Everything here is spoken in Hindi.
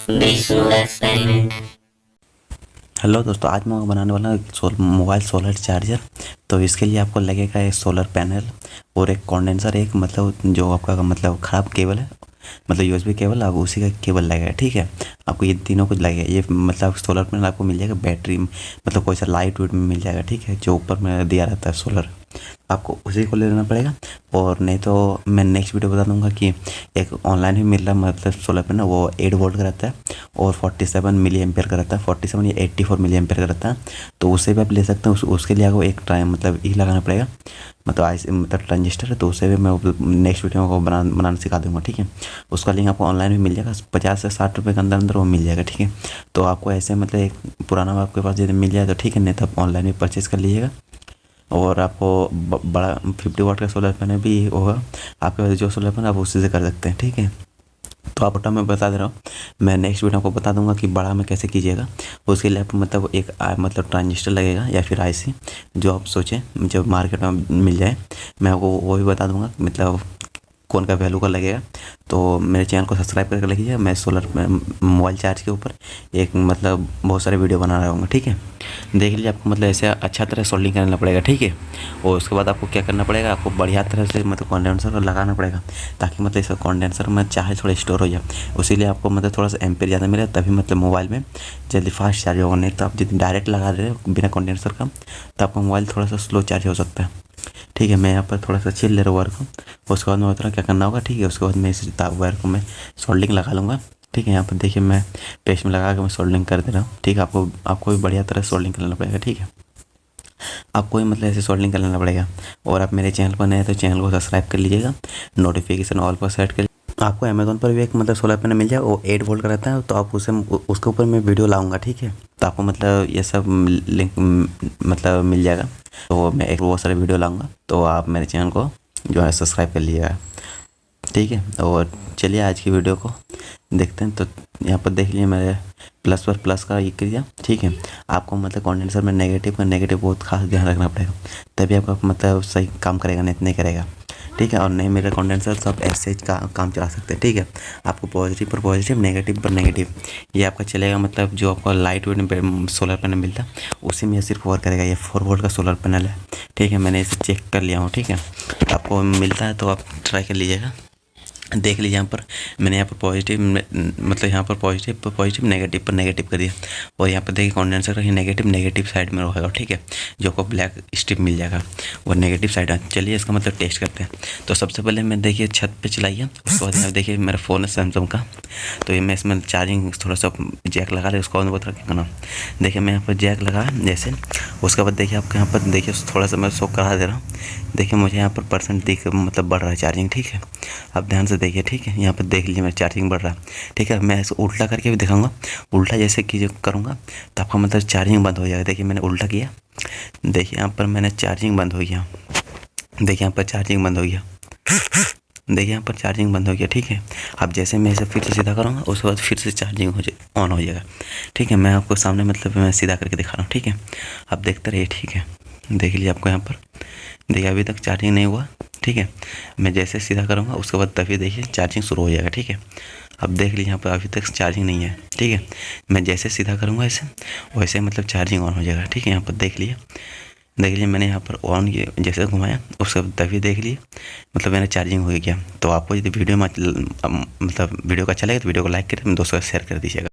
Bishnu Experiment। हेलो दोस्तों, आज मैं बनाने वाला हूँ मोबाइल सोलर चार्जर। तो इसके लिए आपको लगेगा एक सोलर पैनल और एक कंडेंसर, एक मतलब जो आपका मतलब ख़राब केबल है, मतलब यूएसबी केबल, आप उसी का केबल लगेगा। ठीक है, आपको ये तीनों कुछ लगेगा। ये मतलब सोलर पैनल आपको मिल जाएगा बैटरी मतलब कोई सा लाइट वेट में मिल जाएगा। ठीक है, जो ऊपर में दिया रहता है सोलर, आपको उसी को ले लेना पड़ेगा। और नहीं तो मैं नेक्स्ट वीडियो बता दूंगा कि एक ऑनलाइन भी मिल रहा है मतलब सोलर पैनल, वो 8 वोल्ट का रहता है और 47 मिली एम्पेयर का रहता है, 47 या 84 मिली एम्पेयर का रहता है। तो उससे भी आप ले सकते हैं। उसके लिए आपको एक टाइम मतलब ई लगाना पड़ेगा, मतलब मतलब ट्रांजिस्टर है। तो उससे भी मैं नेक्स्ट वीडियो में को बनाना सिखा दूंगा। ठीक है, उसका लिंक आपको ऑनलाइन भी मिल जाएगा, 50 से 60 रुपये के अंदर अंदर वो मिल जाएगा। ठीक है, तो आपको ऐसे मतलब एक पुराना आपके पास यदि मिल जाए तो ठीक है, नहीं तो आप ऑनलाइन भी परचेज़ कर लीजिएगा। और आपको बड़ा 50 वाट का सोलर पैनल भी होगा आपके पास, जो सोलर पैनल आप उसी से कर सकते हैं। ठीक है, तो आप छोटा मैं बता दे रहा हूँ, मैं नेक्स्ट वीडियो आपको बता दूंगा कि बड़ा में कैसे कीजिएगा। उसके लिए आप मतलब एक मतलब ट्रांजिस्टर लगेगा या फिर आईसी, जो आप सोचें जब मार्केट में मिल जाए, मैं आपको वो भी बता दूंगा मतलब कौन का वैल्यू का लगेगा। तो मेरे चैनल को सब्सक्राइब करके रखिए। मैं सोलर मोबाइल चार्ज के ऊपर एक मतलब बहुत सारे वीडियो बना रहा हूँ। ठीक है, देख लीजिए। आपको मतलब ऐसे अच्छा तरह सोल्डिंग करना पड़ेगा। ठीक है, और उसके बाद आपको क्या करना पड़ेगा, आपको बढ़िया तरह से मतलब कंडेंसर को लगाना पड़ेगा, ताकि मतलब इस कंडेंसर में चार्ज थोड़ा स्टोर हो जाए। उसी लिए आपको मतलब थोड़ा सा एम्पेयर ज़्यादा मिले, तभी मतलब मोबाइल में जल्दी फास्ट चार्ज होगा। नहीं तो आप यदि डायरेक्ट लगा रहे हो बिना कंडेंसर का, तो आपका मोबाइल थोड़ा सा स्लो चार्ज हो सकता है। ठीक है, मैं यहाँ पर थोड़ा सा छील ले रहा हूँ वायर को। उसके बाद मैं बता रहा क्या करना होगा। ठीक है, उसके बाद मैं इस वायर को मैं सोल्डिंग लगा लूँगा। ठीक है, यहाँ पर देखिए मैं पेस्ट में लगा के मैं सोल्डिंग कर दे रहा हूँ। ठीक है, आपको भी बढ़िया तरह सोल्डिंग कर लेना पड़ेगा। ठीक है, आपको भी मतलब ऐसे सोल्डिंग कर लेना पड़ेगा। और आप मेरे चैनल पर नए हैं तो चैनल को सब्सक्राइब कर लीजिएगा, नोटिफिकेशन ऑल पर सेट कर। आपको अमेज़न पर भी एक मतलब सोलर पैनल मिल जाए, वो 8 वोल्ट का रहता है। तो आप उसके ऊपर मैं वीडियो लाऊंगा। ठीक है, तो आपको मतलब ये सब लिंक मतलब मिल जाएगा। तो मैं एक बहुत सारे वीडियो लाऊंगा, तो आप मेरे चैनल को जो है सब्सक्राइब कर लीजिएगा। ठीक है, और चलिए आज की वीडियो को देखते हैं। तो यहाँ पर देख लीजिए मेरे प्लस पर प्लस का ये किया। ठीक है, आपको मतलब कंडेंसर में नेगेटिव का नेगेटिव बहुत खास ध्यान रखना पड़ेगा, तभी आपका मतलब सही काम करेगा, नहीं तो नहीं करेगा। ठीक है, और नहीं मेरे कंडेंसर तो आप ऐसे का काम चला सकते हैं। ठीक है, आपको पॉजिटिव पर पॉजिटिव, नेगेटिव पर नेगेटिव, ये आपका चलेगा। मतलब जो आपका लाइट वेट सोलर पैनल मिलता है उसी में सिर्फ वर्क करेगा। ये 4 वोल्ट का सोलर पैनल है। ठीक है, मैंने इसे चेक कर लिया हूँ। ठीक है, आपको मिलता है तो आप ट्राई कर लीजिएगा। देख लीजिए यहाँ पर मैंने यहाँ पर पॉजिटिव मतलब यहाँ पर पॉजिटिव पर पॉजिटिव, नेगेटिव पर नेगेटिव कर दिया। और यहाँ पर देखिए कंडेंसर का ही नेगेटिव नेगेटिव साइड में रहेगा। ठीक है, जो आपको ब्लैक स्ट्रिप मिल जाएगा वो नेगेटिव साइड है। चलिए इसका मतलब टेस्ट करते हैं। तो सबसे पहले मैं देखिए छत पे चलाइए। उसके बाद यहाँ देखिए मेरा फ़ोन है सैमसंग का, तो ये मैं इसमें चार्जिंग थोड़ा सा जैक लगा रहे उसको बाद बता क्या करना। देखिए मैं यहाँ पर जैक लगा जैसे, उसके बाद देखिए आपको यहाँ पर देखिए थोड़ा सा मैं शो करा दे रहा हूँ। देखिए मुझे यहाँ पर परसेंट दिख मतलब बढ़ रहा है चार्जिंग। ठीक है, आप ध्यान से देखिए। ठीक है, यहाँ पर देख लीजिए मेरा चार्जिंग बढ़ रहा है। ठीक है, मैं इसको उल्टा करके भी दिखाऊंगा। उल्टा जैसे कि करूँगा तो आपका मतलब चार्जिंग बंद हो जाएगा। देखिए मैंने उल्टा किया, देखिए यहाँ पर मैंने चार्जिंग बंद हो गया। देखिए यहाँ पर चार्जिंग बंद हो गया। देखिए यहाँ पर चार्जिंग बंद हो गया। ठीक है, अब जैसे मैं इसे फिर से सीधा करूँगा उसके बाद फिर से चार्जिंग ऑन हो जाएगा। ठीक है, मैं आपको सामने मतलब मैं सीधा करके दिखा रहा हूँ। ठीक है, आप देखते रहिए। ठीक है, देख लीजिए आपको यहाँ पर देखिए अभी तक चार्जिंग नहीं हुआ। ठीक है, मैं जैसे सीधा करूँगा उसके बाद तभी देखिए चार्जिंग शुरू हो जाएगा। ठीक है, अब देख लीजिए यहाँ पर अभी तक चार्जिंग नहीं है। ठीक है, मैं जैसे सीधा करूँगा ऐसे वैसे मतलब चार्जिंग ऑन हो जाएगा। ठीक है, यहाँ पर देख लीजिए मैंने यहाँ पर ऑन किया, जैसे घुमाया उसके बाद तभी देख लिए मतलब मेरा चार्जिंग हो गया। तो आपको यदि वीडियो में मतलब वीडियो का अच्छा लगे तो वीडियो को लाइक करें, दोस्तों को शेयर कर दीजिएगा।